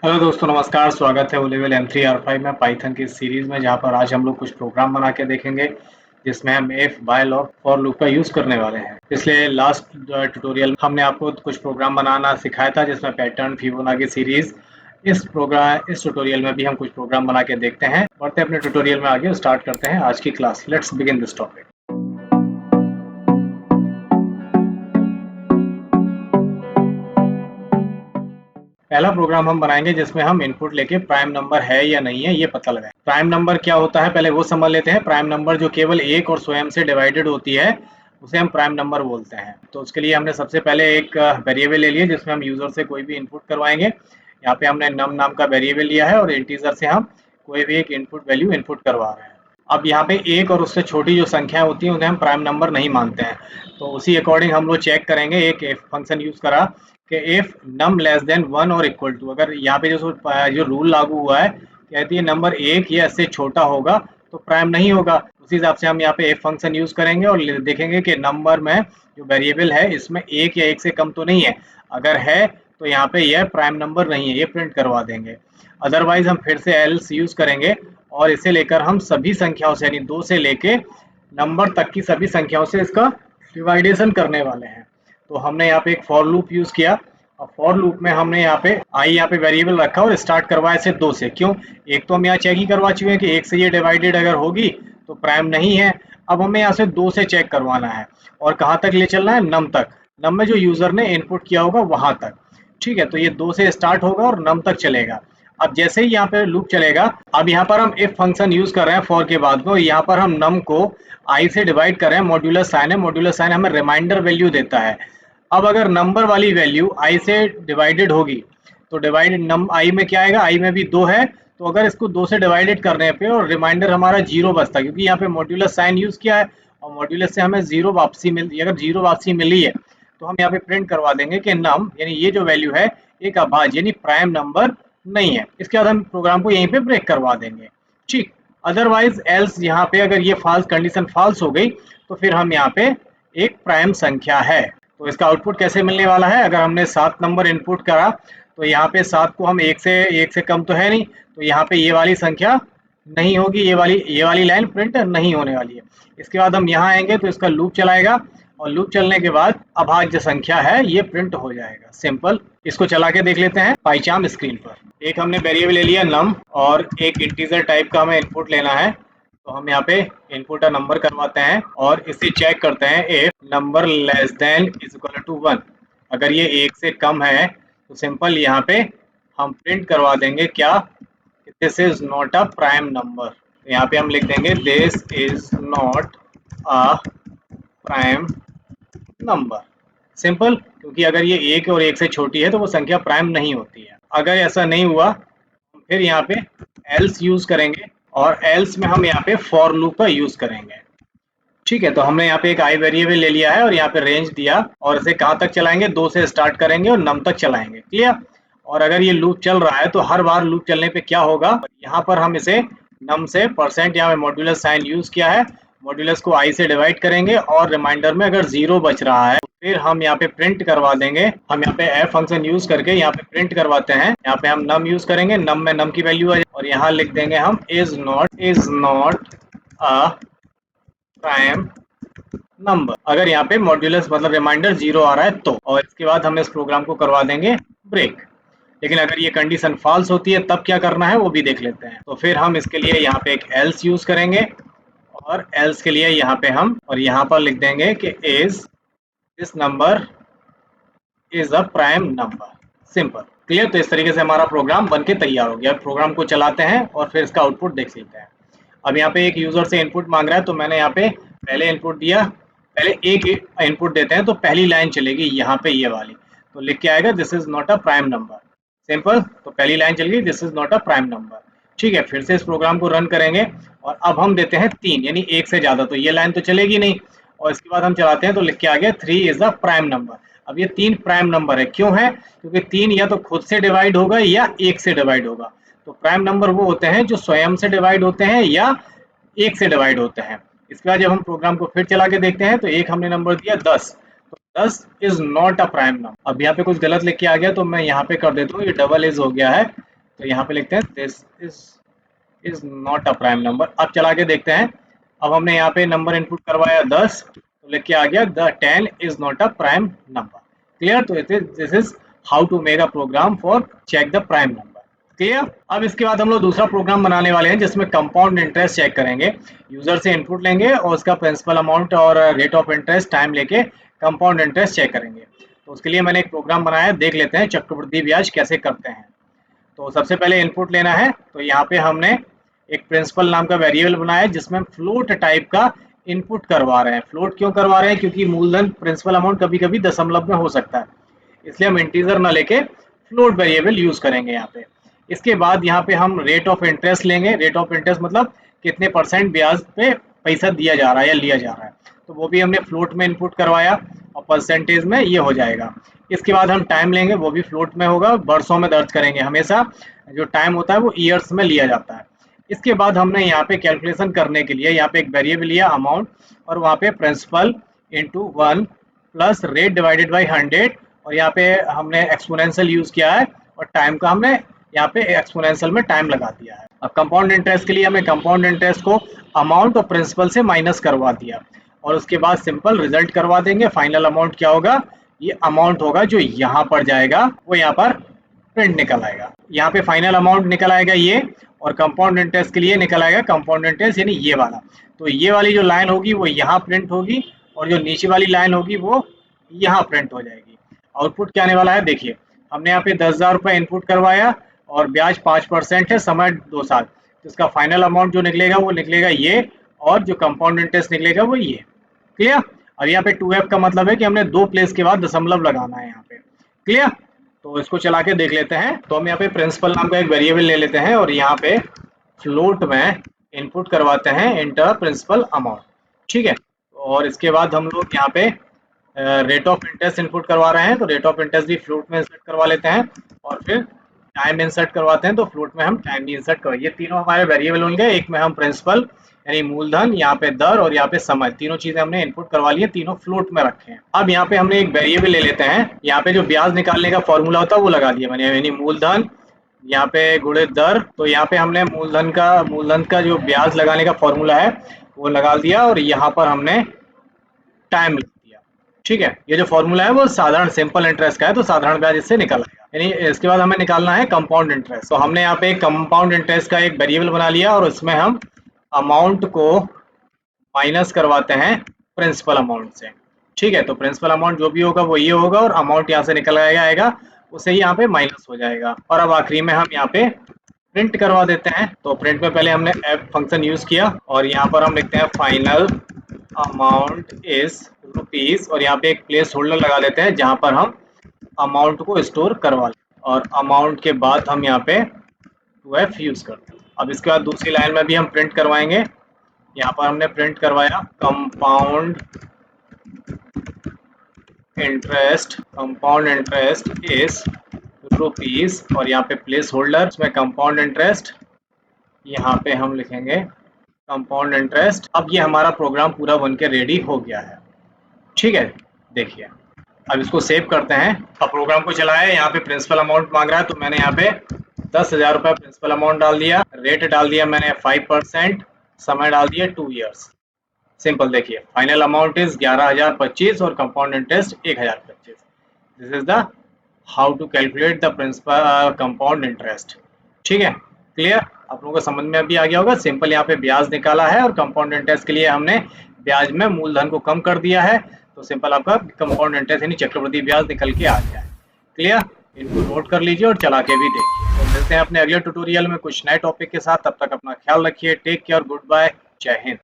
Hello दोस्तों, नमस्कार। स्वागत है ओ लेवल M3 R5 में पाइथन की सीरीज़ में, जहाँ पर आज हम लोग कुछ प्रोग्राम बना के देखेंगे जिसमें हम इफ, व्हाइल और फॉर लूप का यूज़ करने वाले हैं। इसलिए लास्ट ट्यूटोरियल में हमने आपको कुछ प्रोग्राम बनाना सिखाया था जिसमें पैटर्न, फिबोनाची सीरीज़। इस ट्यूटोरियल में भी हम कुछ प्रोग्राम बना के देखते हैं। बढ़ते अपने ट्यूटोरियल में आगे, स्टार्ट करते हैं आज की class. Let's begin this topic. पहला प्रोग्राम हम बनाएंगे जिसमें हम इनपुट लेके प्राइम नंबर है या नहीं है ये पता लगाएं। प्राइम नंबर क्या होता है पहले वो समझ लेते हैं। प्राइम नंबर जो केवल एक और स्वयं से डिवाइडेड होती है उसे हम प्राइम नंबर बोलते हैं। तो उसके लिए हमने सबसे पहले एक वेरिएबल ले लिया जिसमें हम यूजर से कोई भी इनपुट करवाएंगे। यहाँ पे हमने नम नाम का वेरिएबल लिया है और इंटीजर से हम कोई भी एक इनपुट वैल्यू इनपुट करवा रहे हैं। अब यहाँ पे एक और उससे छोटी जो संख्या होती है उन्हें हम प्राइम नंबर नहीं मानते हैं। तो उसी अकॉर्डिंग हम लोग चेक करेंगे, एक इफ फंक्शन यूज करा कि इफ नम लेस देन 1 और इक्वल टू। अगर यहाँ पे जो रूल लागू हुआ है, कहती है नंबर एक या इससे छोटा होगा तो प्राइम नहीं होगा। उसी हिसाब से हम यहाँ पे इफ फंक्शन यूज करेंगे और देखेंगे कि नंबर में जो वेरिएबल है इसमें एक या एक से कम तो नहीं है। अगर है तो यहाँ पे यह प्राइम नंबर नहीं है, ये प्रिंट करवा देंगे। अदरवाइज हम फिर से एल्स यूज करेंगे और इसे लेकर हम सभी संख्याओं से, यानी 2 से लेके नंबर तक की सभी संख्याओं से इसका डिवाइडेशन करने वाले हैं। तो हमने यहाँ पे एक फॉर लूप यूज किया और फॉर लूप में हमने यहाँ पे आई यहाँ पे वेरिएबल रखा और स्टार्ट करवाया इसे 2 से। क्यों? एक तो हम यहाँ चेक ही करवा चुके हैं कि एक से ये डिवाइडेड अगर होगी तो प्राइम नहीं है। अब हमें यहाँ से 2 से चेक करवाना है और कहाँ तक ले चलना है? नम तक। नम में जो यूजर ने इनपुट किया होगा वहां तक। ठीक है, तो ये 2 से स्टार्ट होगा और नम तक चलेगा। अब जैसे ही यहाँ पे लूप चलेगा, अब यहाँ पर हम इफ फंक्शन यूज कर रहे हैं फॉर के बाद में, यहाँ पर हम नम को आई से डिवाइड कर रहे हैं। मॉड्यूलस साइन है, मॉड्यूलस साइन हमें रिमाइंडर वैल्यू देता है। अब अगर नंबर वाली वैल्यू आई से डिवाइडेड होगी तो डिवाइडेड नम आई में क्या आएगा? आई में भी 2 है, तो अगर इसको 2 से डिवाइडेड करने पे और रिमाइंडर हमारा 0 बचता है, क्योंकि यहाँ पे मॉड्यूलस साइन यूज किया है और मॉड्यूलस से हमें 0 वापसी मिल, अगर 0 वापसी मिली है तो हम यहाँ पे प्रिंट करवा देंगे कि नम यानी ये जो वैल्यू है एक अभाज्य यानी प्राइम नंबर नहीं है। इसके बाद हम प्रोग्राम को यहीं पे ब्रेक करवा देंगे। ठीक, अदरवाइज एल्स यहाँ पे अगर ये फाल्स कंडीशन फाल्स हो गई तो फिर हम यहाँ पे एक प्राइम संख्या है। तो इसका आउटपुट कैसे मिलने वाला है? अगर हमने 7 नंबर इनपुट करा तो यहाँ पे 7 को हम एक से कम तो है नहीं, तो यहाँ पे ये वाली संख्या नहीं होगी, ये वाली लाइन प्रिंट नहीं होने वाली है। इसके बाद हम यहाँ आएंगे तो इसका लूप चलाएगा और लूप चलने के बाद अभाज्य संख्या है ये प्रिंट हो जाएगा। सिंपल। इसको चला के देख लेते हैं पाइचाम स्क्रीन पर। एक हमने वेरिएबल ले लिया नम और एक इंटीजर टाइप का हमें इनपुट लेना है। तो हम यहाँ पे इनपुट नंबर करवाते हैं और इसे चेक करते हैं if number less than is equal to 1। अगर ये एक से कम है तो सिंपल यहाँ पे हम प्रिंट करवा देंगे क्या? This is not a prime number. तो यहाँ पे हम लिख देंगे this is not a prime number. Simple, क्योंकि अगर ये एक और एक से छोटी है तो वो संख्या प्राइम नहीं होती है। अगर ऐसा नहीं हुआ फिर यहाँ पे एल्स यूज करेंगे और एल्स में हम यहाँ पे फॉर लूप का यूज करेंगे। ठीक है, तो हमने यहाँ पे एक आई वेरिएबल ले लिया है और यहाँ पे रेंज दिया और इसे कहाँ तक चलाएंगे? 2 से स्टार्ट करेंगे और नम तक चलाएंगे। क्लियर? और अगर ये लूप चल रहा है तो हर बार लूप चलने पे क्या होगा? यहाँ पर हम इसे नम से परसेंट यहाँ पे मॉड्यूलस साइन यूज किया है, मॉड्यूलस को आई से डिवाइड करेंगे और रिमाइंडर में अगर 0 बच रहा है फिर हम यहाँ पे प्रिंट करवा देंगे। हम यहाँ पे एफ फंक्शन यूज करके यहाँ पे प्रिंट करवाते हैं। यहाँ पे हम नम यूज करेंगे, नम में नम की वैल्यू है और यहाँ लिख देंगे हम is not a prime number. अगर यहाँ पे मॉड्यूलस मतलब रिमाइंडर 0 आ रहा है तो। और इसके बाद हम इस प्रोग्राम को करवा देंगे ब्रेक। लेकिन अगर ये कंडीशन फॉल्स होती है तब क्या करना है वो भी देख लेते हैं। तो फिर हम इसके लिए यहाँ पे एक एल्स यूज करेंगे और एल्स के लिए यहाँ पे हम और यहाँ पर लिख देंगे कि is this number is a prime number. Simple. Clear? तो इस तरीके से हमारा प्रोग्राम बन के तैयार हो गया। प्रोग्राम को चलाते हैं और फिर इसका आउटपुट देख लेते हैं। अब यहाँ पे एक यूजर से इनपुट मांग रहा है तो मैंने यहाँ पे पहले इनपुट दिया। पहले एक इनपुट देते हैं तो पहली लाइन चलेगी यहाँ पे ये वाली, तो लिख के आएगा this is not a prime number. Simple. तो पहली लाइन चल गई this is not a prime number. ठीक है, फिर से इस प्रोग्राम को रन करेंगे और अब हम देते हैं 3 यानी एक से ज्यादा, तो ये लाइन तो चलेगी नहीं। और इसके बाद हम चलाते हैं तो लिख के आ गया 3 इज अ प्राइम नंबर। अब ये 3 प्राइम नंबर है। क्यों है? क्योंकि 3 या तो खुद से डिवाइड होगा या 1 से डिवाइड होगा। तो प्राइम नंबर वो होते हैं जो स्वयं से डिवाइड होते हैं या 1 से डिवाइड होते हैं। इसके बाद जब हम प्रोग्राम को फिर चला के देखते हैं तो एक हमने नंबर दिया 10, तो 10 is not a prime number. अब यहाँ पे कुछ गलत लिख के आ गया तो मैं यहाँ पे कर देता हूँ, ये डबल इज हो गया है, तो यहाँ पे लिखते हैं this is not a prime number. अब चला के देखते हैं। अब हमने यहाँ पे नंबर इनपुट करवाया 10, तो लिख के आ गया the 10 is not a prime number. Clear? तो this is how to make a program for check the prime number. Clear? अब इसके बाद हम लोग दूसरा प्रोग्राम बनाने वाले हैं जिसमें कंपाउंड इंटरेस्ट चेक करेंगे। यूजर से इनपुट लेंगे और उसका प्रिंसिपल अमाउंट और रेट ऑफ इंटरेस्ट टाइम लेके कंपाउंड इंटरेस्ट चेक करेंगे। तो उसके लिए मैंने एक प्रोग्राम बनाया है, देख लेते हैं चक्रवृद्धि ब्याज कैसे करते हैं। तो सबसे पहले इनपुट लेना है। तो यहाँ पे हमने एक प्रिंसिपल नाम का वेरिएबल बनाया है जिसमें हम फ्लोट टाइप का इनपुट करवा रहे हैं। फ्लोट क्यों करवा रहे हैं? क्योंकि मूलधन प्रिंसिपल अमाउंट कभी कभी दशमलव में हो सकता है, इसलिए हम इंटीजर ना लेके फ्लोट वेरिएबल यूज करेंगे यहाँ पे। इसके बाद यहाँ पे हम रेट ऑफ इंटरेस्ट लेंगे। रेट ऑफ इंटरेस्ट मतलब कितने परसेंट ब्याज पे पैसा दिया जा रहा है या लिया जा रहा है, तो वो भी हमने फ्लोट में इनपुट करवाया और परसेंटेज में ये हो जाएगा। इसके बाद हम टाइम लेंगे, वो भी फ्लोट में होगा, वर्षों में दर्ज करेंगे। हमेशा जो टाइम होता है वो ईयर्स में लिया जाता है। इसके बाद हमने यहाँ पे कैलकुलेशन करने के लिए यहाँ पे एक वेरिएबल लिया अमाउंट, और वहाँ पे principal into 1 plus rate divided by 100, और यहाँ पे हमने एक्सपोनेंशियल यूज किया है और टाइम का हमने यहाँ पे एक्सपोनेंशियल में टाइम लगा दिया है। अब कंपाउंड इंटरेस्ट के लिए हमने कंपाउंड इंटरेस्ट को अमाउंट और प्रिंसिपल से माइनस करवा दिया, और उसके बाद सिंपल रिजल्ट करवा देंगे। फाइनल अमाउंट क्या होगा? ये अमाउंट होगा जो यहाँ पर जाएगा, वो यहाँ पर प्रिंट निकल आएगा। यहाँ पे फाइनल अमाउंट निकल आएगा ये, और कंपाउंड इंटरेस्ट के लिए निकल आएगा कंपाउंड इंटरेस्ट यानी ये वाला। तो ये वाली जो लाइन होगी वो यहाँ प्रिंट होगी, और जो नीचे वाली लाइन होगी वो यहाँ प्रिंट हो जाएगी। आउटपुट क्या आने वाला है देखिए। हमने यहाँ पे 10,000 रुपये इनपुट करवाया और ब्याज 5% है, समय 2 साल। तो इसका फाइनल अमाउंट जो निकलेगा वो निकलेगा ये, और जो कंपाउंड इंटरेस्ट निकलेगा वो ये। क्लियर? अब यहाँ पे 2f का मतलब है कि हमने 2 प्लेस के बाद दशमलव लगाना है यहाँ पे। क्लियर? तो इसको चला के देख लेते हैं। तो हम यहाँ पे प्रिंसिपल नाम का एक वेरिएबल ले लेते हैं और यहाँ पे फ्लोट में इनपुट करवाते हैं इंटर प्रिंसिपल अमाउंट। ठीक है? और इसके बाद हम लोग यहाँ पे रेट ऑफ इंटरेस्ट इनपुट करवा रहे हैं, तो रेट ऑफ इंटरेस्ट भी फ्लोट में इंसर्ट करवा लेते हैं, और फिर टाइम इंसर्ट करवाते हैं, तो फ्लोट में हम टाइम भी इंसर्ट करवाइए। ये तीनों हमारे वेरिएबल होंगे। एक में हम प्रिंसिपल यानी मूलधन, यहाँ पे दर और यहाँ पे समय, तीनों चीजें हमने इनपुट करवा ली है, तीनों फ्लोट में रखे हैं। अब यहाँ पे हमने एक वेरिएबल ले लेते हैं। यहाँ पे जो ब्याज निकालने का फॉर्मूला होता है वो लगा दिया मैंने, यानी मूलधन यहाँ पे गुणित दर। तो यहाँ पे हमने मूलधन का जो ब्याज लगाने का फॉर्मूला है वो लगा दिया, और यहाँ पर हमने टाइम लिख दिया। ठीक है? ये जो फॉर्मूला है वो साधारण सिंपल इंटरेस्ट का है, तो साधारण ब्याज इससे निकल आएगा। यानी इसके बाद हमें निकालना है कंपाउंड इंटरेस्ट। तो हमने यहाँ पे कंपाउंड इंटरेस्ट का एक वेरिएबल बना लिया, और उसमें हम अमाउंट को माइनस करवाते हैं प्रिंसिपल अमाउंट से। ठीक है? तो प्रिंसिपल अमाउंट जो भी होगा वो ये होगा, और अमाउंट यहाँ से निकल आएगा, उसे ही यहाँ पे माइनस हो जाएगा। और अब आखिरी में हम यहाँ पे प्रिंट करवा देते हैं। तो प्रिंट में पहले हमने एफ फंक्शन यूज किया, और यहाँ पर हम लिखते हैं फाइनल अमाउंट इज रुपीज, और यहाँ पे एक प्लेस होल्डर लगा देते हैं जहाँ पर हम अमाउंट को स्टोर करवा लें, और अमाउंट के बाद हम यहाँ पे 2f यूज करते हैं। अब इसके बाद दूसरी लाइन में भी हम प्रिंट करवाएंगे। यहाँ पर हमने प्रिंट करवाया कंपाउंड इंटरेस्ट इज रुपीज, और यहाँ पे प्लेस होल्डर उसमें कंपाउंड इंटरेस्ट, यहाँ पे हम लिखेंगे कंपाउंड इंटरेस्ट। अब ये हमारा प्रोग्राम पूरा बन के रेडी हो गया है। ठीक है? देखिए, अब इसको सेव करते हैं। अब प्रोग्राम को चलाए। यहाँ पे प्रिंसिपल अमाउंट मांग रहा है, तो मैंने यहाँ पे 10,000 रुपये प्रिंसिपल अमाउंट डाल दिया, रेट डाल दिया मैंने 5%, समय डाल दिया 2 ईयर्स। सिंपल। देखिए, फाइनल अमाउंट इज 11,025 और compound interest 1,025। This is the how to calculate the principal compound interest. ठीक है? क्लियर? आप लोगों को समझ में अभी आ गया होगा। सिंपल यहाँ पे ब्याज निकाला है, और कंपाउंड इंटरेस्ट के लिए हमने ब्याज में मूलधन को कम कर दिया है, तो सिंपल आपका कंपाउंड इंटरेस्ट यानी चक्रवृद्धि ब्याज निकल के आ गया है। क्लियर? इनको नोट कर लीजिए और चला के भी देखिए। तो मिलते हैं अपने अगले ट्यूटोरियल में कुछ नए टॉपिक के साथ। तब तक अपना ख्याल रखिए। टेक केयर, गुड बाय, जय हिंद।